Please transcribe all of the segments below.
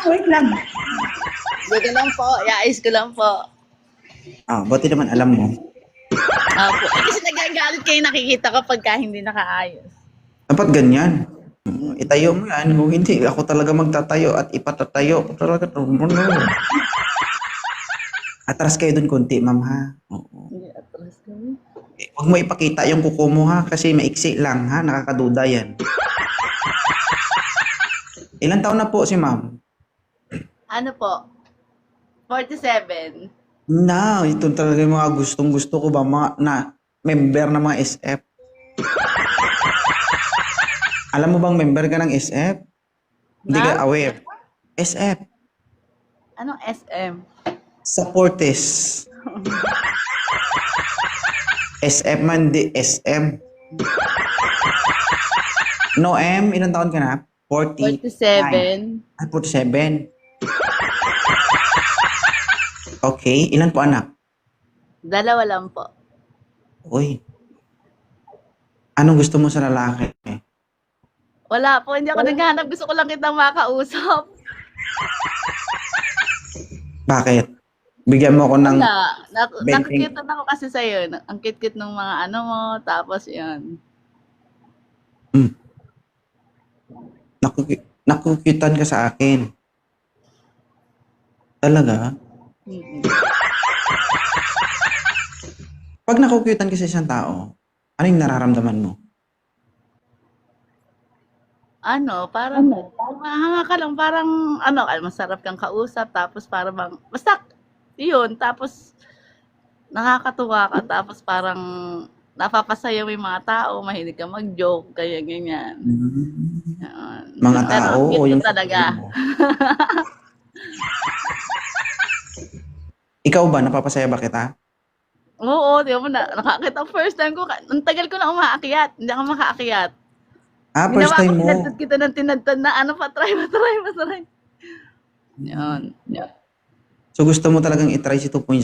Wait lang. Joke lang po. Iayos ko lang po. Buti naman alam mo. Opo. Kasi nagagalit kayo nakikita kapag hindi nakaayos. Dapat ganyan. Itayo mo yan. Kung hindi, ako talaga magtatayo at ipatatayo. Talaga, atras kayo dun konti, ma'am, ha? Oo. Hindi, atras kami. Huwag mo ipakita yung kuko mo, ha? Kasi maiksi lang, ha? Nakakaduda yan. Ilan taon na po si ma'am? Ano po? 47. Ito talaga yung mga gustong-gusto ko ba? Mga member ng mga SF. Alam mo bang member ka ng SF? Hindi ka aware. SF. Anong SM? Supportes. SF man, di SM. No, M, ilang taon ka na? 40. 47. 47. Okay, ilan po anak? Dalawa lang po. Uy. Anong gusto mo sa lalaki? Wala po, hindi ako naghahanap. Gusto ko lang kitang makausap. Bakit? Bigyan mo ako ng... Wala. Benting. Nakikita na ako kasi sa'yo. Ang cute-cute ng mga ano mo. Tapos yan. Nakukitan ka sa akin. Talaga? Pag nakukitan ka sa isang tao, ano yung nararamdaman mo? Ano, parang, mahanga ka lang, parang, ano, masarap kang kausap, tapos parang, basta, yun, tapos, nakakatuwa ka, tapos parang, napapasaya mo yung mga tao, mahilig ka mag-joke, kaya ganyan. Mga Pero tao ang o cute yung talaga. Ikaw ba, napapasaya ba kita? Oo, di mo na, nakakita, first time ko, ang tagal ko na umaakyat, hindi ako makaakyat. First Ginawa ko, time mo. tinadtad kita ng tinadtad na, ano, patry. Yan. So gusto mo talagang itry si 2.0.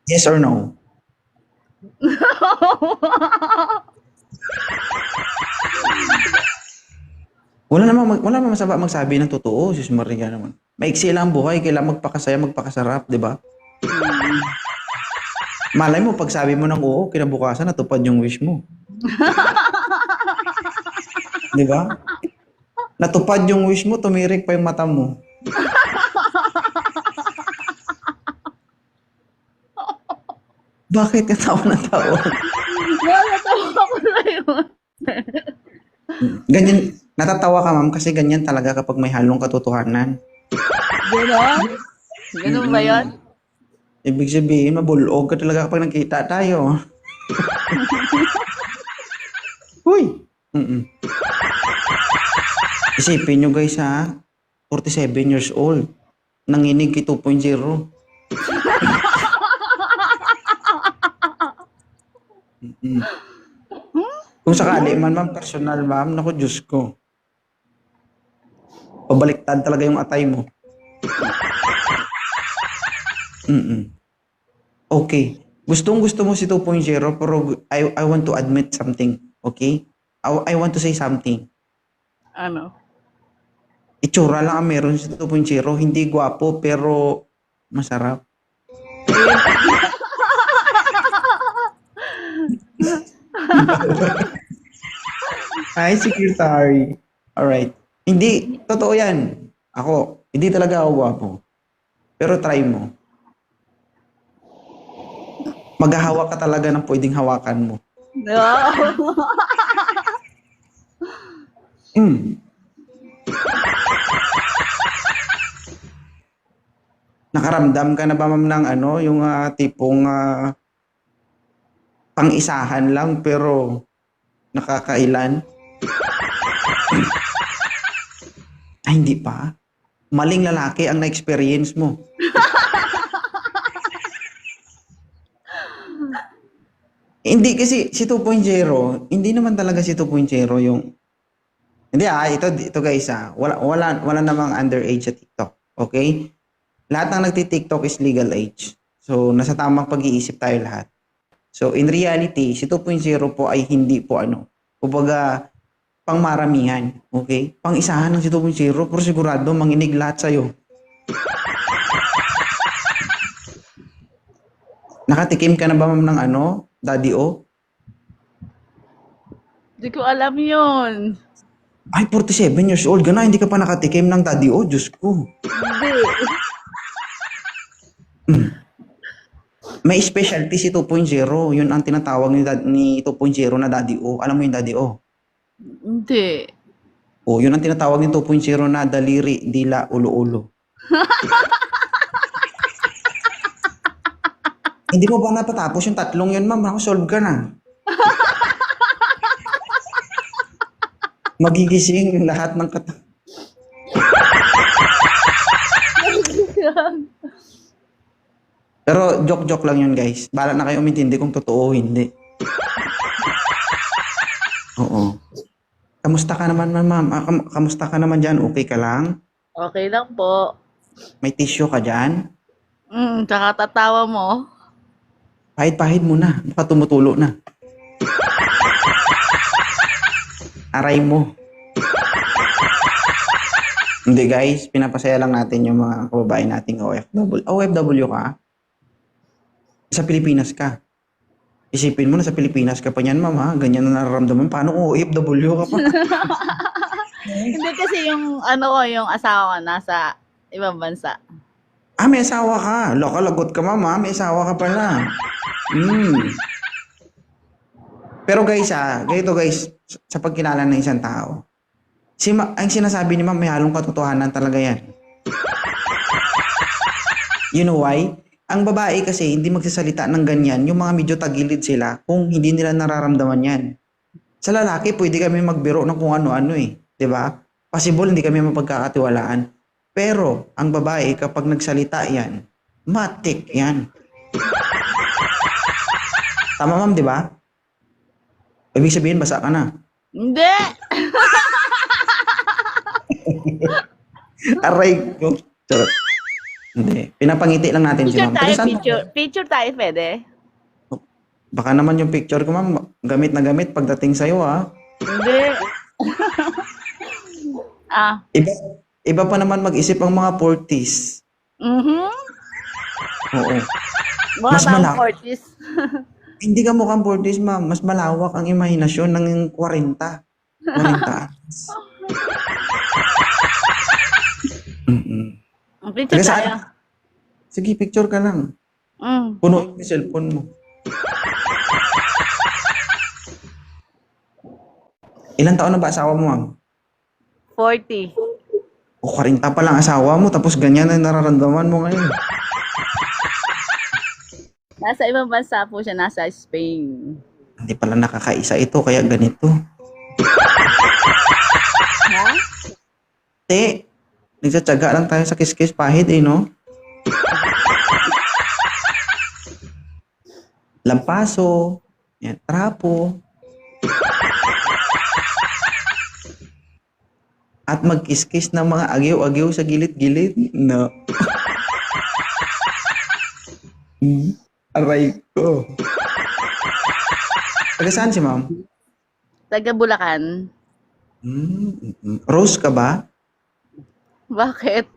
Yes or no? Wala namang masama magsabi ng totoo, Sis Maria naman. Maiksi lang ang buhay, kailangan magpakasaya, magpakasarap, di ba? Malay mo, pag sabi mo ng oo, kinabukasan, natupad yung wish mo. Di ba? Natupad yung wish mo, tumirik pa yung mata mo. Bakit ka tawa na tawa? Natawa ko na yun. Ganyan, natatawa ka ma'am kasi ganyan talaga kapag may halong katotohanan. Ganon? Ganon ba yun? Ibig sabihin, mabulog ka talaga kapag nakita tayo. Uy! Isipin nyo guys ha, 47 years old, nanginig kay 2.0. Kung sakali man ma'am, personal ma'am, naku Diyos ko. Pabaliktad talaga yung atay mo. Okay. Gustong-gusto mo si 2.0 pero I want to admit something. Okay? I want to say something. Ano? Itsura lang ang meron si 2.0. Hindi gwapo pero masarap. Hi, secretary. Alright. Hindi, totoo yan. Ako, hindi talaga ako gwapo. Pero try mo. Maghahawak ka talaga ng pwedeng hawakan mo. No. Nakaramdam ka na ba ma'am ng ano, yung tipong pang-isahan lang pero nakakailan? Ay, hindi pa. Maling lalaki ang na-experience mo. Hindi kasi si 2.0, hindi naman talaga si 2.0 yung... Hindi ito guys wala namang underage sa TikTok. Okay? Lahat ng nagti-TikTok is legal age. So, nasa tamang pag-iisip tayo lahat. So, in reality, si 2.0 po ay hindi po kumbaga, pangmaramihan. Okay? Pang-isahan ng si 2.0, pero sigurado, manginig lahat sa'yo. Nakatikim ka na ba, ma'am, ng Daddy O? Di ko alam yun. Ay, 47 years old ka na, hindi ka pa nakatikim ng Daddy O? Diyos ko. Hindi. May specialty si 2.0. Yun ang tinatawag ni 2.0 na Daddy O. Alam mo yung Daddy O? Hindi. O, yun ang tinatawag ni 2.0 na daliri, dila, ulo-ulo. Hindi mo ba natatapos yung tatlong yun, ma'am? Ako, solve ka na. Magigising yung lahat ng Pero joke-joke lang yun, guys. Bahala na kayo umintindi kung totoo o hindi. Oo. Kamusta ka naman, ma'am? Kamusta ka naman dyan? Okay ka lang? Okay lang po. May tissue ka dyan? Kakatatawa mo. Pahid-pahid mo na. Baka tumutulo na. Aray mo. Hindi, guys. Pinapasaya lang natin yung mga kababae nating OFW. OFW ka? Sa Pilipinas ka. Isipin mo na sa Pilipinas ka pa niyan, ma'am, ha? Ganyan na nararamdaman. Paano OFW ka pa? Hindi kasi yung yung asawa ko nasa ibang bansa. Ah, may asawa ka. Lagot ka, ma'am, ha? May asawa ka pala. Pero guys, ganito guys, sa pagkilala ng isang tao, ang sinasabi ni ma'am, may halong katotohanan talaga yan. You know why? Ang babae kasi hindi magsasalita ng ganyan, yung mga medyo tagilid sila kung hindi nila nararamdaman yan. Sa lalaki, pwede kami magbiro ng kung ano-ano eh. 'Di ba? Possible hindi kami mapagkakatiwalaan. Pero, ang babae, kapag nagsalita yan, matik yan. Tama, ma'am, di ba? Ibig sabihin, basa ka na. Hindi! Aray ko. Charot. Hindi. Pinapangiti lang natin si Picture ma'am. tayo, Pero saan- picture tayo, pwede? Baka naman yung picture ko, ma'am, gamit na gamit pagdating sa'yo, ha? Hindi. Iba pa naman mag-isip ang mga 40s. Oo. Mga Mas bang malaki. 40s. Hindi ka mukhang 40s, ma'am. Mas malawak ang imahinasyon ng 40. 40 anos. Picture Taga saan? tayo. Sige, picture ka lang. Punuin yung cellphone mo. Ilang taon na ba asawa mo, ma'am? 40. O 40 pa lang asawa mo, tapos ganyan na nararamdaman mo ngayon. Nasa ibang bansa po siya, nasa Spain. Hindi pala nakakaisa ito, kaya ganito. Ha? Te, nagtsatsaga lang tayo sa kiss-kiss pahid no? Lampaso, yan, trapo. At mag-kiss-kiss ng mga agyaw-agyaw sa gilid-gilid. No. Aray ko. Taga saan si ma'am? Taga Bulacan. Rose ka ba? Bakit?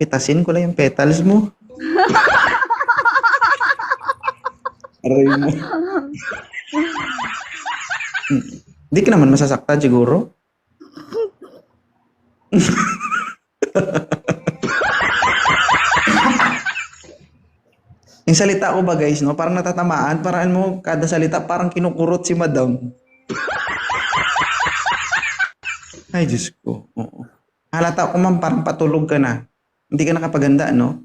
Pitasin ko lang yung petals mo. Aray mo. Hindi ka naman masasaktan siguro. Yung salita ko ba guys, no? Parang natatamaan. Parang mo, kada salita parang kinukurot si madam. Ay, Diyos ko. Oo. Halata ko, ma'am, parang patulog ka na. Hindi ka nakapaganda, no?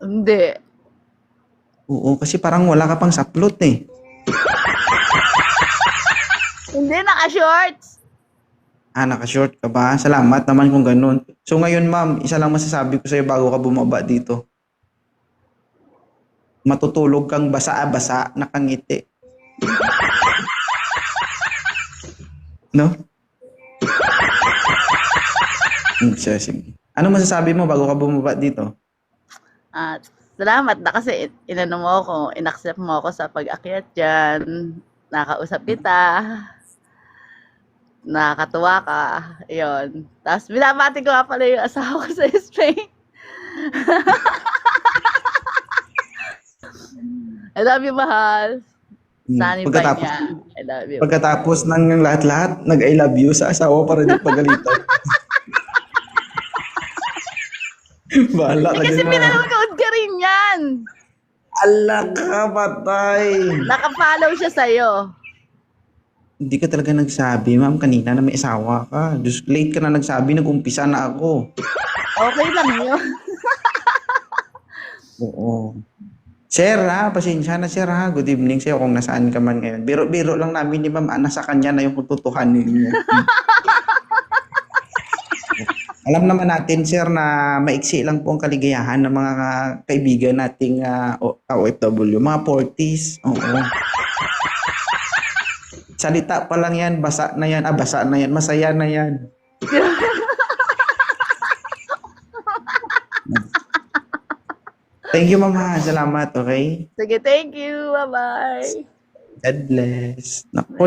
Hindi. Oo, kasi parang wala ka pang saplot eh. Hindi, naka-shorts. Naka-short ka ba? Salamat naman kung ganun. So ngayon, ma'am, isa lang masasabi ko sa'yo bago ka bumaba dito. Matutulog kang basa-basa, nakangiti. No? Sige. Ano masasabi mo bago ka bumaba dito? Salamat na kasi inano mo ako, inaccept mo ako sa pag-akyat diyan. Nakausap kita. Nakakatuwa ka. Ayun. Tapos binabati ko nga pala yung asawa ko sa Spain. I love you, mahal. Sunny pa Pagkatapos, niya. I love you. pagkatapos ng lahat-lahat, nag-I love you sa asawa para di pagalitan. Bahala ka Kasi dyan, ma. pinanonood ka rin yan. Ala ka, patay. Nakafollow siya sa'yo. Hindi ka talaga nagsabi, ma'am, kanina na may asawa ka. Just late ka na nagsabi, nag-umpisa na ako. Okay lang yun. Oo. Sir, ha? Pasensya na, sir, ha? Good evening sa'yo kung nasaan ka man ngayon. Biro-biro lang namin ni ma'am, nasa kanya na yung kututuhanin niya. Alam naman natin, sir, na maiksi lang po ang kaligayahan ng mga kaibigan nating OFW. Mga 40s. Oo. Salita pa lang yan, basa na yan. Basa na yan, masaya na yan. Thank you, mama. Salamat, okay? Sige, thank you. Bye-bye. God bless. Naku,